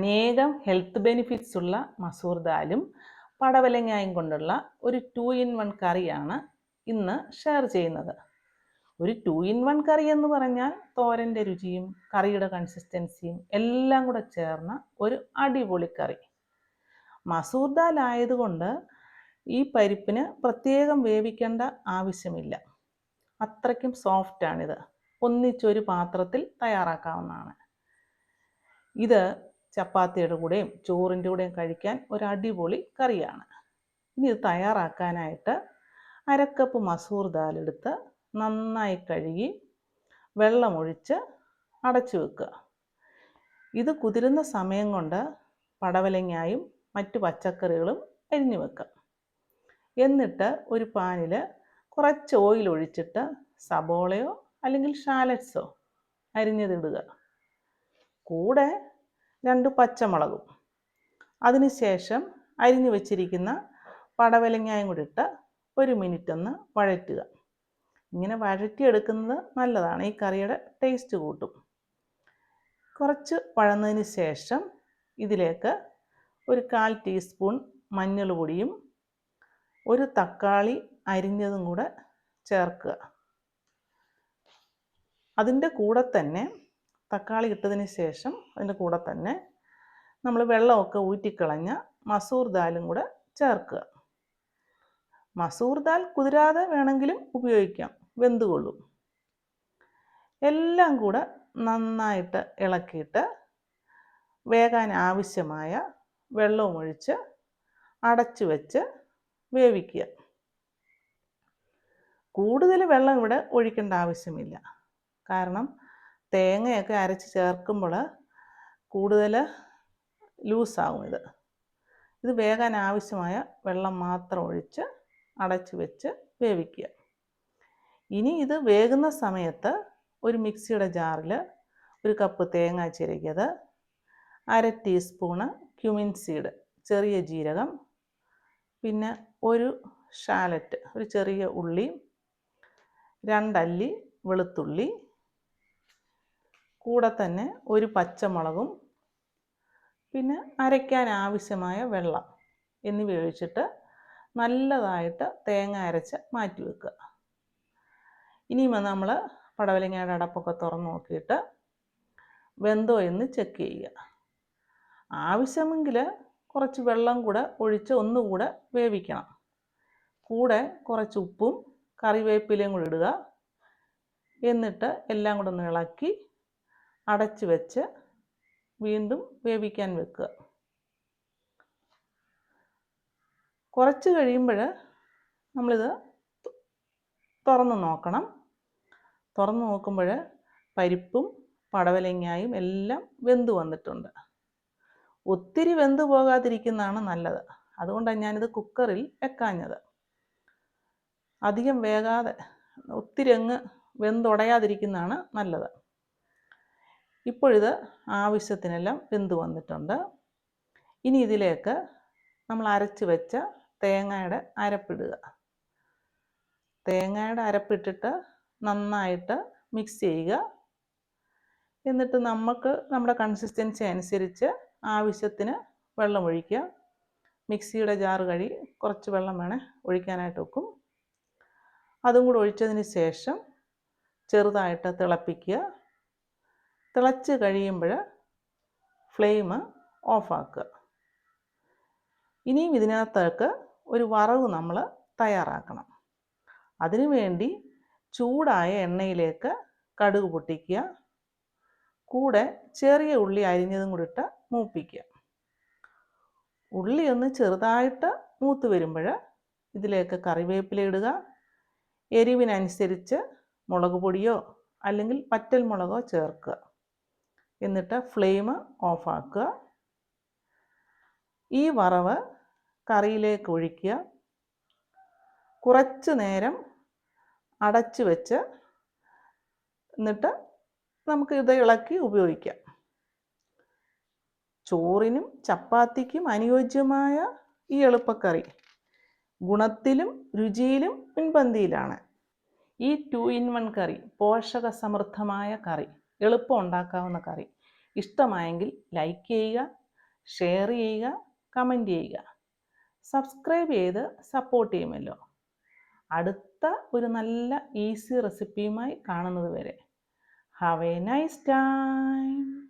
അനേകം health benefits ഉള്ള മസൂർ ദാലും പടവലങ്ങായും കൊണ്ടുള്ള ഒരു 2-in-1 കറിയാണ് ഇന്ന് ഷെയർ ചെയ്യുന്നത്. ഒരു 2-in-1 കറി എന്ന് പറഞ്ഞാൽ തോരൻ്റെ രുചിയും കറിയുടെ കൺസിസ്റ്റൻസിയും എല്ലാം കൂടെ ചേർന്ന ഒരു അടിപൊളി കറി. മസൂർ ദാൽ ആയതുകൊണ്ട് ഈ പരിപ്പിന് പ്രത്യേകം വേവിക്കേണ്ട ആവശ്യമില്ല. അത്രയ്ക്കും സോഫ്റ്റാണിത്. ഒന്നിച്ചൊരു പാത്രത്തിൽ തയ്യാറാക്കാവുന്നതാണ്. ഇത് ചപ്പാത്തിയുടെ കൂടെയും ചോറിൻ്റെ കൂടെയും കഴിക്കാൻ ഒരു അടിപൊളി കറിയാണ്. ഇനി ഇത് തയ്യാറാക്കാനായിട്ട് 1/2 കപ്പ് മസൂർ ദാൽ എടുത്ത് നന്നായി കഴുകി വെള്ളമൊഴിച്ച് അടച്ചു വെക്കുക. ഇത് കുതിരുന്ന സമയം കൊണ്ട് പടവലങ്ങായും മറ്റു പച്ചക്കറികളും അരിഞ്ഞു വെക്കുക. എന്നിട്ട് ഒരു പാനിൽ കുറച്ച് ഓയിൽ ഒഴിച്ചിട്ട് സബോളയോ അല്ലെങ്കിൽ ഷാലറ്റ്സോ അരിഞ്ഞതിടുക. കൂടെ 2 പച്ചമുളകും. അതിനുശേഷം അരിഞ്ഞു വെച്ചിരിക്കുന്ന പടവലങ്ങായും കൂടി ഇട്ട് 1 മിനിറ്റ് ഒന്ന് വഴറ്റുക. ഇങ്ങനെ വഴറ്റിയെടുക്കുന്നത് നല്ലതാണ്, ഈ കറിയുടെ ടേസ്റ്റ് കൂട്ടും. കുറച്ച് വഴന്നതിന് ശേഷം ഇതിലേക്ക് ഒരു 1/4 ടീസ്പൂൺ മഞ്ഞൾ പൊടിയും 1 തക്കാളി അരിഞ്ഞതും കൂടെ ചേർക്കുക. അതിൻ്റെ കൂടെ തന്നെ തക്കാളി ഇട്ടതിന് ശേഷം അതിൻ്റെ കൂടെ തന്നെ നമ്മൾ വെള്ളമൊക്കെ ഊറ്റിക്കളഞ്ഞ മസൂർ ദാലും കൂടെ ചേർക്കുക. മസൂർ ദാൽ കുതിരാതെ വേണമെങ്കിലും ഉപയോഗിക്കാം, വെന്തുകൊള്ളും. എല്ലാം കൂടെ നന്നായിട്ട് ഇളക്കിയിട്ട് വേകാൻ ആവശ്യമായ വെള്ളവും ഒഴിച്ച് അടച്ചു വെച്ച് വേവിക്കുക. കൂടുതൽ വെള്ളം ഇവിടെ ഒഴിക്കേണ്ട ആവശ്യമില്ല, കാരണം തേങ്ങയൊക്കെ അരച്ച് ചേർക്കുമ്പോൾ കൂടുതൽ ലൂസാവും. ഇത് വേകാൻ ആവശ്യമായ വെള്ളം മാത്രം ഒഴിച്ച് അടച്ചു വെച്ച് വേവിക്കുക. ഇനി ഇത് വേകുന്ന സമയത്ത് ഒരു മിക്സിയുടെ ജാറിൽ 1 കപ്പ് തേങ്ങ ചിരകിയത്, 1/2 ടീസ്പൂണ് ക്യുമിൻ സീഡ് ചെറിയ ജീരകം, പിന്നെ 1 ഷാലറ്റ് ഒരു ചെറിയ ഉള്ളി, 2 അല്ലി വെളുത്തുള്ളി, കൂടെ തന്നെ 1 പച്ചമുളകും, പിന്നെ അരയ്ക്കാൻ ആവശ്യമായ വെള്ളം എന്നിവ ഒഴിച്ചിട്ട് നല്ലതായിട്ട് തേങ്ങ അരച്ച് മാറ്റി വെക്കുക. ഇനിയും നമ്മൾ പടവലങ്ങയുടെ അടപ്പൊക്കെ തുറന്ന് നോക്കിയിട്ട് വെന്തോ എന്ന് ചെക്ക് ചെയ്യുക. ആവശ്യമെങ്കിൽ കുറച്ച് വെള്ളം കൂടെ ഒഴിച്ച് ഒന്നുകൂടെ വേവിക്കണം. കൂടെ കുറച്ച് ഉപ്പും കറിവേപ്പിലയും കൂടി ഇടുക. എന്നിട്ട് എല്ലാം കൂടെ ഒന്ന് ഇളക്കി അടച്ച് വെച്ച് വീണ്ടും വേവിക്കാൻ വെക്കുക. കുറച്ച് കഴിയുമ്പോൾ നമ്മളിത് തുറന്ന് നോക്കണം. തുറന്ന് നോക്കുമ്പോൾ പരിപ്പും പടവലങ്ങായും എല്ലാം വെന്ത് വന്നിട്ടുണ്ട്. ഒത്തിരി വെന്ത് പോകാതിരിക്കുന്നതാണ് നല്ലത്. അതുകൊണ്ടാണ് ഞാനിത് കുക്കറിൽ വെക്കാഞ്ഞത്. അധികം വേകാതെ ഒത്തിരി അങ്ങ് വെന്തുടയാതിരിക്കുന്നതാണ് നല്ലത്. ഇപ്പോഴിത് ആവശ്യത്തിനെല്ലാം വെന്ത് വന്നിട്ടുണ്ട്. ഇനി ഇതിലേക്ക് നമ്മൾ അരച്ച് വെച്ച തേങ്ങയുടെ അരപ്പിടുക. തേങ്ങയുടെ അരപ്പിട്ടിട്ട് നന്നായിട്ട് മിക്സ് ചെയ്യുക. എന്നിട്ട് നമുക്ക് നമ്മുടെ കൺസിസ്റ്റൻസി അനുസരിച്ച് ആവശ്യത്തിന് വെള്ളം ഒഴിക്കുക. മിക്സിയുടെ ജാറ് കഴുകി കുറച്ച് വെള്ളം വേണേൽ ഒഴിക്കാനായിട്ട് വെക്കും. അതും കൂടെ ഒഴിച്ചതിന് ശേഷം ചെറുതായിട്ട് തിളപ്പിക്കുക. തിളച്ച് കഴിയുമ്പോൾ ഫ്ലെയിം ഓഫാക്കുക. ഇനിയും ഇതിനകത്തേക്ക് ഒരു വറവ് നമ്മൾ തയ്യാറാക്കണം. അതിനുവേണ്ടി ചൂടായ എണ്ണയിലേക്ക് കടുക് പൊട്ടിക്കുക. കൂടെ ചെറിയ ഉള്ളി അരിഞ്ഞതും കൂടി ഇട്ട് മൂപ്പിക്കുക. ഉള്ളി ഒന്ന് ചെറുതായിട്ട് മൂത്ത് വരുമ്പോൾ ഇതിലേക്ക് കറിവേപ്പില ഇടുക. എരിവിനനുസരിച്ച് മുളക് പൊടിയോ അല്ലെങ്കിൽ പറ്റൽ മുളകോ ചേർക്കുക. എന്നിട്ട് ഫ്ലെയിം ഓഫാക്കുക. ഈ വറവ് കറിയിലേക്ക് ഒഴിക്കുക. കുറച്ച് നേരം അടച്ചു വെച്ച് എന്നിട്ട് നമുക്ക് ഇത് ഇളക്കി ഉപയോഗിക്കാം. ചോറിനും ചപ്പാത്തിക്കും അനുയോജ്യമായ ഈ എളുപ്പക്കറി ഗുണത്തിലും രുചിയിലും മുൻപന്തിയിലാണ്. ഈ 2-in-1 കറി പോഷക സമൃദ്ധമായ കറി, എളുപ്പം ഉണ്ടാക്കാവുന്ന കറി ഇഷ്ടമായെങ്കിൽ ലൈക്ക് ചെയ്യുക, ഷെയർ ചെയ്യുക, കമൻറ്റ് ചെയ്യുക. സബ്സ്ക്രൈബ് ചെയ്ത് സപ്പോർട്ട് ചെയ്യുമല്ലോ. അടുത്ത ഒരു നല്ല ഈസി റെസിപ്പിയുമായി കാണുന്നത് വരെ ഹാവ് എ നൈസ് ടൈം.